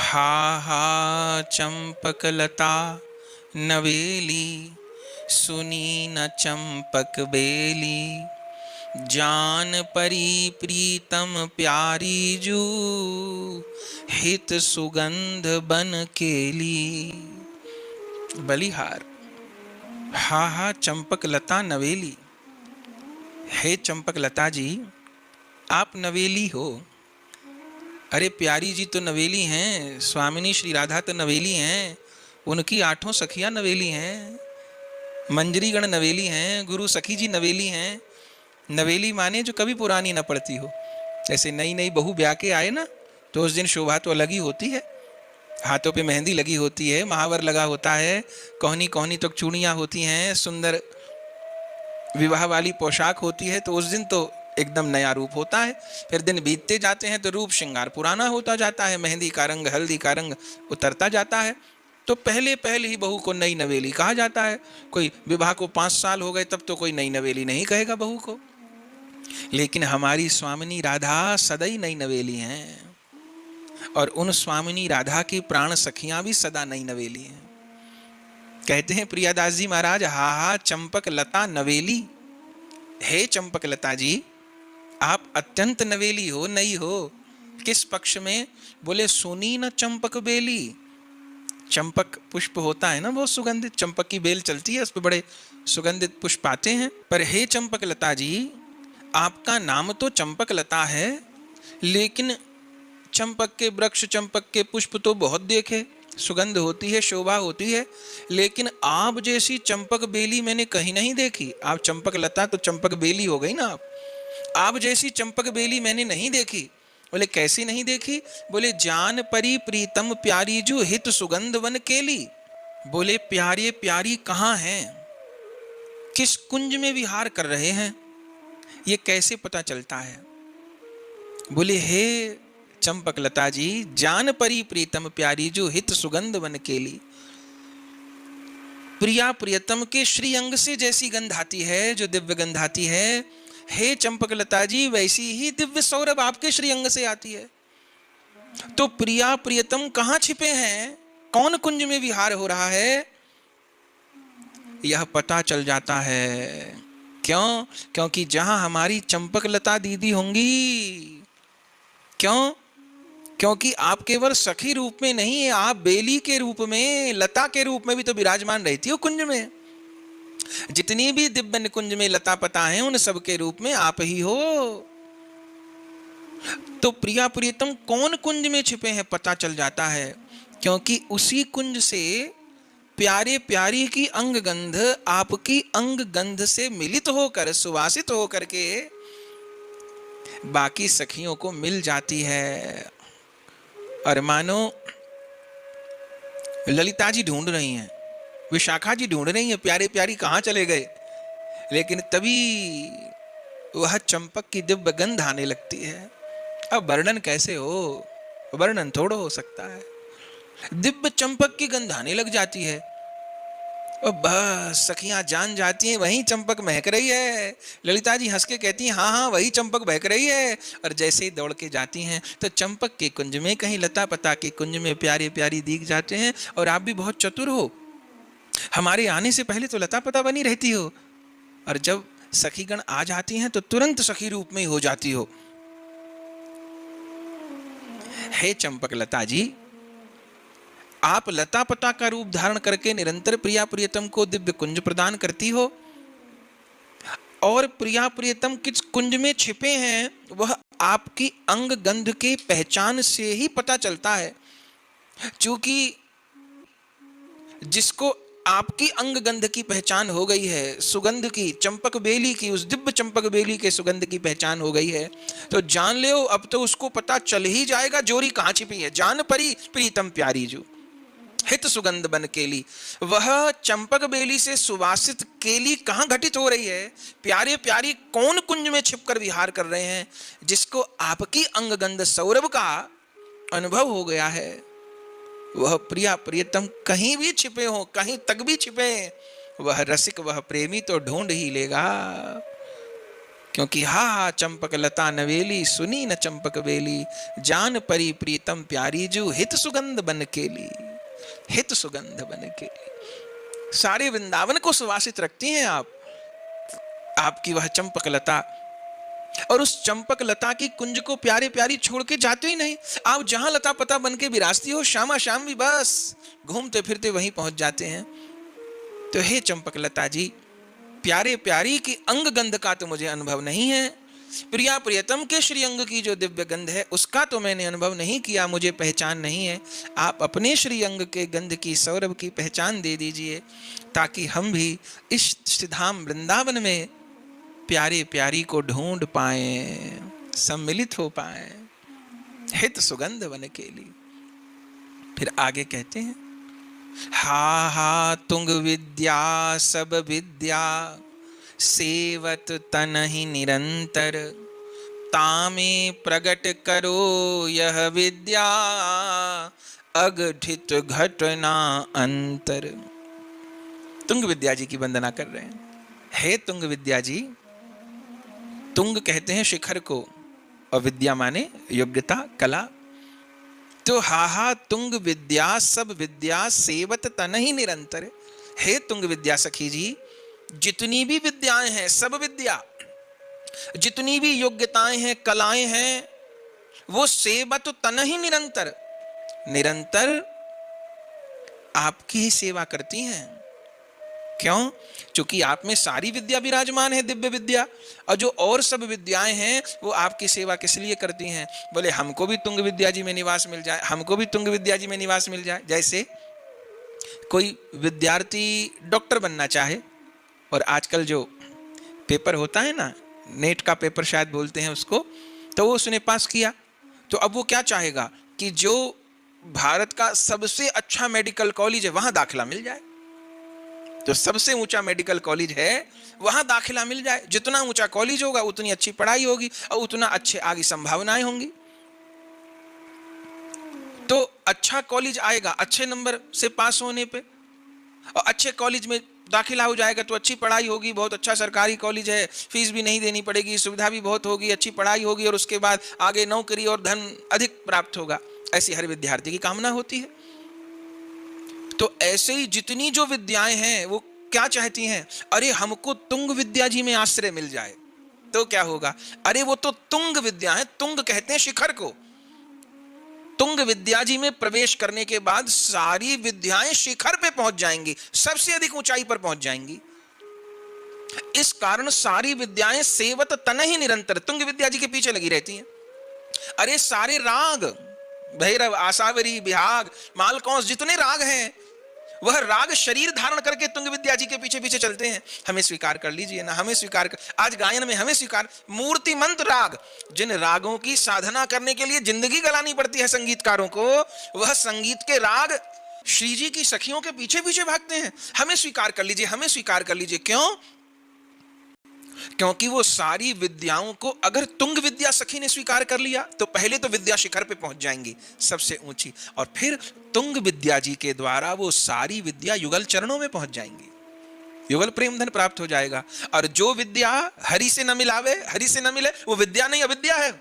हा हा चंपकलता नवेली, सुनी न चंपक बेली। जान परी प्रीतम प्यारी जू, हित सुगंध बन केली। बलिहार। हा हा चंपक लता नवेली। हे चंपक लता जी, आप नवेली हो। अरे प्यारी जी तो नवेली हैं, स्वामिनी श्री राधा तो नवेली हैं, उनकी 8 सखियां नवेली हैं, मंजरी गण नवेली हैं, गुरु सखी जी नवेली हैं। नवेली माने जो कभी पुरानी न पड़ती हो। जैसे नई नई बहू ब्याह के आए ना, तो उस दिन शोभा तो अलग ही होती है। हाथों पे मेहंदी लगी होती है, महावर लगा होता है, कोहनी कोहनी तो चूड़ियाँ होती हैं, सुंदर विवाह वाली पोशाक होती है। तो उस दिन तो एकदम नया रूप होता है। फिर दिन बीतते जाते हैं तो रूप श्रृंगार पुराना होता जाता है, मेहंदी का रंग हल्दी का रंग उतरता जाता है। तो पहले पहले ही बहू को नई नवेली कहा जाता है। कोई विवाह को 5 साल हो गए तब तो कोई नई नवेली नहीं कहेगा बहू को। लेकिन हमारी स्वामिनी राधा सदैव नई नवेली हैं, और उन स्वामिनी राधा की प्राण सखियां भी सदा नई नवेली हैं। कहते हैं प्रियादास जी महाराज, हा हा चंपक लता नवेली। हे चंपक लता जी, आप अत्यंत नवेली हो, नई हो। किस पक्ष में? बोले सुनी न चंपक बेली। चंपक पुष्प होता है ना, बहुत सुगंधित, चंपक की बेल चलती है, उस पर बड़े सुगंधित पुष्प आते हैं। पर हे चंपक लता जी, आपका नाम तो चंपक लता है, लेकिन चंपक के वृक्ष, चंपक के पुष्प तो बहुत देखे, सुगंध होती है, शोभा होती है, लेकिन आप जैसी चंपक बेली मैंने कहीं नहीं देखी। आप चंपक लता तो चंपक बेली हो गई ना। आप जैसी चंपक बेली मैंने नहीं देखी। बोले कैसी नहीं देखी? बोले जान परी प्रीतम प्यारी जू, हित सुगंध वन केली। बोले प्यारे प्यारी कहाँ हैं, किस कुंज में विहार कर रहे हैं, ये कैसे पता चलता है? बोले हे चंपक लता जी, जान परी प्रीतम प्यारी जो हित सुगंध वन केली। प्रिया प्रियतम के श्री अंग से जैसी गंध आती है, जो दिव्य गंध आती है, हे चंपक लता जी वैसी ही दिव्य सौरभ आपके श्री अंग से आती है। तो प्रिया प्रियतम कहाँ छिपे हैं, कौन कुंज में विहार हो रहा है, यह पता चल जाता है। क्यों? क्योंकि जहां हमारी चंपक लता दीदी होंगी। क्यों? क्योंकि आप केवल सखी रूप में नहीं है, आप बेली के रूप में, लता के रूप में भी तो विराजमान रहती हो कुंज में। जितनी भी दिव्य निकुंज में लता पता है, उन सब के रूप में आप ही हो। तो प्रिया प्रियतम कौन कुंज में छिपे हैं पता चल जाता है, क्योंकि उसी कुंज से प्यारे प्यारी की अंग गंध आपकी अंग गंध से मिलित होकर, सुवासित होकर के बाकी सखियों को मिल जाती है। और मानो ललिता जी ढूंढ रही हैं, विशाखा जी ढूंढ रही हैं, प्यारे प्यारी कहाँ चले गए, लेकिन तभी वह चंपक की दिव्य गंध आने लगती है। अब वर्णन कैसे हो, वर्णन थोड़ा हो सकता है। दिव्य चंपक की गंध आने लग जाती है, और बस सखियां जान जाती हैं वही चंपक महक रही है। ललिता जी हंस के कहती हैं हाँ हाँ वही चंपक महक रही है। और जैसे ही दौड़ के जाती हैं तो चंपक के कुंज में, कहीं लता पता के कुंज में प्यारे प्यारी दिख जाते हैं। और आप भी बहुत चतुर हो, हमारे आने से पहले तो लता पता बनी रहती हो, और जब सखीगण आ जाती हैं तो तुरंत सखी रूप में ही हो जाती हो। हे चंपक लता जी, आप लता पता का रूप धारण करके निरंतर प्रिया प्रियतम को दिव्य कुंज प्रदान करती हो, और प्रिया प्रियतम किस कुंज में छिपे हैं वह आपकी अंग गंध के पहचान से ही पता चलता है। चूंकि जिसको आपकी अंग गंध की पहचान हो गई है, सुगंध की, चंपक बेली की, उस दिव्य चंपक बेली के सुगंध की पहचान हो गई है, तो जान ले अब तो उसको पता चल ही जाएगा जोरी कहाँ छिपी है। जान परी प्रीतम प्यारी जो, हित सुगंध बन केली। वह चंपक बेली से सुवासित केली कहाँ घटित हो रही है, प्यारे प्यारी कौन कुंज में छिपकर विहार कर रहे हैं, जिसको आपकी अंग गंध सौरभ का अनुभव हो गया है। वह प्रिया प्रियतम कहीं भी छिपे हो, कहीं तक भी छिपे, वह रसिक, वह प्रेमी तो ढूंढ ही लेगा। क्योंकि हा हा चंपक लता नवेली, सुनी न चंपक बेली, जान परी प्रीतम प्यारी जू, हित सुगंध बन केली, हित सुगंध बन केली। सारे वृंदावन को सुवासित रखती हैं आप, आपकी वह चंपक लता। और उस चंपक लता की कुंज को प्यारे प्यारी छोड़ के जाते ही नहीं, आप जहां लता पता बन के विराजती हो, शामा शाम भी बस घूमते फिरते वहीं पहुंच जाते हैं। तो हे चंपक लता जी, प्यारे प्यारी की अंग गंध का तो मुझे अनुभव नहीं है, प्रिया प्रियतम के श्री अंग की जो दिव्य गंध है उसका तो मैंने अनुभव नहीं किया, मुझे पहचान नहीं है। आप अपने श्री अंग के गंध की, सौरभ की पहचान दे दीजिए, ताकि हम भी इस धाम वृंदावन में प्यारे प्यारी को ढूंढ पाए, सम्मिलित हो पाए, हित सुगंध बन केली। फिर आगे कहते हैं, हा हा तुंग विद्या सब विद्या, सेवत तनहि निरंतर, तामे प्रगट करो यह विद्या, अगठित घटना अंतर। तुंग विद्या जी की वंदना कर रहे हैं। हे तुंग विद्या जी, तुंग कहते हैं शिखर को, और विद्या माने योग्यता, कला। तो हा हा तुंग विद्या सब विद्या, सेवत तनहि निरंतर। हे तुंग विद्या सखी जी, जितनी भी विद्याएं हैं, सब विद्या, जितनी भी योग्यताएं हैं, कलाएं हैं, वो सेवत तनहि निरंतर, निरंतर आपकी ही सेवा करती हैं। क्यों? क्योंकि आप में सारी विद्या विराजमान है, दिव्य विद्या, और जो और सब विद्याएं हैं वो आपकी सेवा किस लिए करती हैं? बोले हमको भी तुंग विद्या जी में निवास मिल जाए, हमको भी तुंग विद्या जी में निवास मिल जाए। जैसे कोई विद्यार्थी डॉक्टर बनना चाहे, और आजकल जो पेपर होता है ना, नेट का पेपर शायद बोलते हैं उसको, तो वो उसने पास किया, तो अब वो क्या चाहेगा कि जो भारत का सबसे अच्छा मेडिकल कॉलेज है वहां दाखिला मिल जाए, जो सबसे ऊंचा मेडिकल कॉलेज है वहां दाखिला मिल जाए। जितना ऊंचा कॉलेज होगा उतनी अच्छी पढ़ाई होगी और उतना अच्छे आगे संभावनाएं होंगी। तो अच्छा कॉलेज आएगा अच्छे नंबर से पास होने पे, और अच्छे कॉलेज में दाखिला हो जाएगा तो अच्छी पढ़ाई होगी, बहुत अच्छा सरकारी कॉलेज है, फीस भी नहीं देनी पड़ेगी, सुविधा भी बहुत होगी, अच्छी पढ़ाई होगी, और उसके बाद आगे नौकरी और धन अधिक प्राप्त होगा। ऐसी हर विद्यार्थी की कामना होती है। तो ऐसे ही जितनी जो विद्याएं हैं वो क्या चाहती हैं? अरे हमको तुंग विद्या जी में आश्रय मिल जाए तो क्या होगा? अरे वो तो तुंग विद्या है, तुंग कहते हैं शिखर को। तुंग विद्या जी में प्रवेश करने के बाद सारी विद्याएं शिखर पे पहुंच जाएंगी, सबसे अधिक ऊंचाई पर पहुंच जाएंगी। इस कारण सारी विद्याएं सेवत तनहि निरंतर, तुंग विद्या जी के पीछे लगी रहती हैं। अरे सारे राग, भैरव, आसावरी, बिहाग, मालकौंस, जितने राग हैं वह राग शरीर धारण करके तुंग विद्या जी के पीछे पीछे चलते हैं। हमें स्वीकार कर लीजिए ना, हमें स्वीकार कर, आज गायन में हमें स्वीकार, मूर्तिमंत राग, जिन रागों की साधना करने के लिए जिंदगी गलानी पड़ती है संगीतकारों को, वह संगीत के राग श्री जी की सखियों के पीछे पीछे भागते हैं। हमें स्वीकार कर लीजिए, हमें स्वीकार कर लीजिए। क्यों? क्योंकि वो सारी विद्याओं को अगर तुंग विद्या सखी ने स्वीकार कर लिया तो पहले तो विद्या शिखर पे पहुंच जाएंगी सबसे ऊंची, और फिर तुंग विद्या जी के द्वारा वो सारी विद्या युगल चरणों में पहुंच जाएंगी, युगल प्रेम धन प्राप्त हो जाएगा। और जो विद्या हरि से न मिलावे, हरि से न मिले, वो विद्या नहीं, अविद्या है,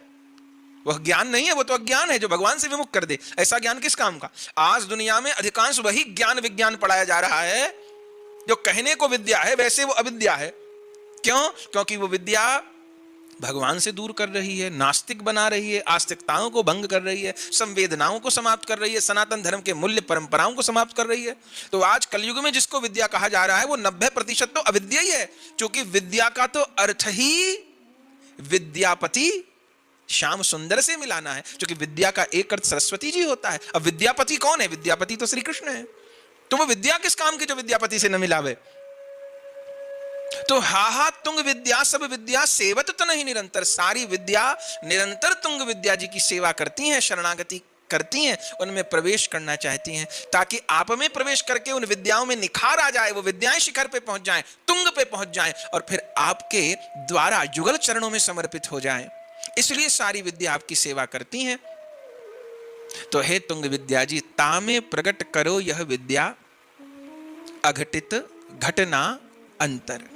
वह ज्ञान नहीं है, वो तो अज्ञान है जो भगवान से विमुख कर दे। ऐसा ज्ञान किस काम का? आज दुनिया में अधिकांश वही ज्ञान विज्ञान पढ़ाया जा रहा है जो कहने को विद्या है, वैसे वो अविद्या है। क्यों? क्योंकि वो विद्या भगवान से दूर कर रही है, नास्तिक बना रही है, आस्तिकताओं को भंग कर रही है, संवेदनाओं को समाप्त कर रही है, सनातन धर्म के मूल्य परंपराओं को समाप्त कर रही है। तो आज कलयुग में जिसको विद्या कहा जा रहा है वो 90% तो अविद्या ही है, क्योंकि विद्या का तो अर्थ ही विद्यापति श्याम सुंदर से मिलाना है, क्योंकि विद्या का एक अर्थ सरस्वती जी होता है। अब विद्यापति कौन है? विद्यापति तो श्री कृष्ण है। तो वो विद्या किस काम की जो विद्यापति से न मिलावे? तो हा तुंग विद्या सब विद्या, सेवत तनहि निरंतर, सारी विद्या निरंतर तुंग विद्या जी की सेवा करती हैं, शरणागति करती हैं, उनमें प्रवेश करना चाहती हैं, ताकि आप में प्रवेश करके उन विद्याओं में निखार आ जाए, वो विद्याएं शिखर पे पहुंच जाएं, तुंग पे पहुंच जाएं, और फिर आपके द्वारा युगल चरणों में समर्पित हो जाएं। इसलिए सारी विद्या आपकी सेवा करती हैं। तो हे तुंग विद्या जी, तामे प्रकट करो यह विद्या, अघटित घटना अंतर।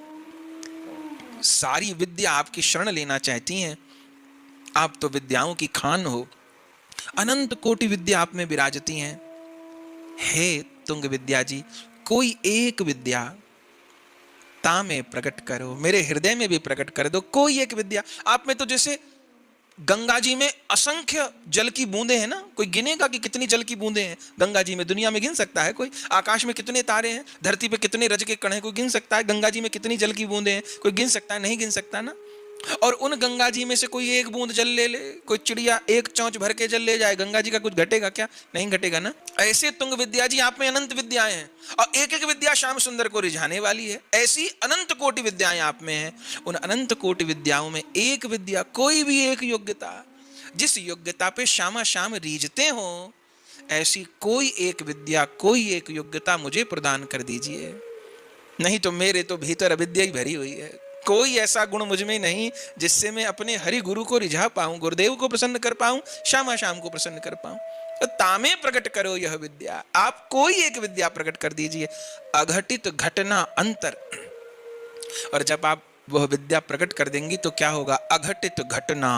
सारी विद्या आपकी शरण लेना चाहती हैं। आप तो विद्याओं की खान हो, अनंत कोटि विद्या आप में विराजती हैं। हे तुंग विद्या जी, कोई एक विद्या तामे प्रकट करो, मेरे हृदय में भी प्रकट कर दो। कोई एक विद्या आप में, तो जैसे गंगा जी में असंख्य जल की बूंदें हैं ना, कोई गिनेगा कि कितनी जल की बूंदें हैं गंगा जी में? दुनिया में गिन सकता है कोई? आकाश में कितने तारे हैं, धरती पे कितने रज के कण हैं, कोई गिन सकता है? गंगा जी में कितनी जल की बूंदें हैं, कोई गिन सकता है? नहीं गिन सकता ना। और उन गंगा जी में से कोई एक बूंद जल ले ले, कोई चिड़िया एक चौंच भर के जल ले जाए, गंगा जी का कुछ घटेगा क्या? नहीं घटेगा ना। ऐसे तुंग विद्या जी आप में अनंत विद्याएं हैं, और एक एक विद्या श्याम सुंदर को रिझाने वाली है। ऐसी अनंत कोटि विद्याएं आप में हैं। उन अनंत कोटि विद्याओं में एक विद्या, कोई भी एक योग्यता, जिस योग्यता पे श्यामा श्याम रीझते हो, ऐसी कोई एक विद्या, कोई एक योग्यता मुझे प्रदान कर दीजिए। नहीं तो मेरे तो भीतर अविद्या ही भरी हुई है। कोई ऐसा गुण मुझ में नहीं जिससे मैं अपने हरि गुरु को रिझा पाऊं, गुरुदेव को प्रसन्न कर पाऊं, श्यामा श्याम को प्रसन्न कर पाऊं। तो तामे प्रकट करो यह विद्या, आप कोई एक विद्या प्रकट कर दीजिए। अघटित घटना अंतर, और जब आप वह विद्या प्रकट कर देंगी तो क्या होगा? अघटित घटना,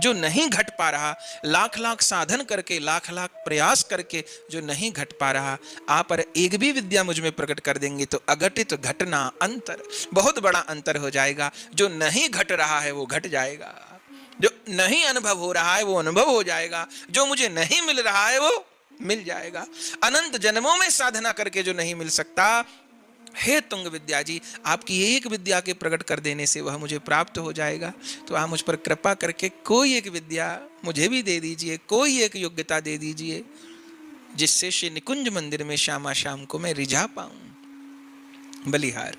जो नहीं घट पा रहा, लाख लाख साधन करके, लाख लाख प्रयास करके जो नहीं घट पा रहा, आप पर एक भी विद्या मुझ में प्रकट कर देंगे तो अघटित घटना अंतर, बहुत बड़ा अंतर हो जाएगा। जो नहीं घट रहा है वो घट जाएगा, जो नहीं अनुभव हो रहा है वो अनुभव हो जाएगा, जो मुझे नहीं मिल रहा है वो मिल जाएगा। अनंत जन्मों में साधना करके जो नहीं मिल सकता, हे तुंग विद्या जी, आपकी एक विद्या के प्रकट कर देने से वह मुझे प्राप्त हो जाएगा। तो आप मुझ पर कृपा करके कोई एक विद्या मुझे भी दे दीजिए, कोई एक योग्यता दे दीजिए, जिससे श्री निकुंज मंदिर में श्यामा श्याम को मैं रिझा पाऊं। बलिहार।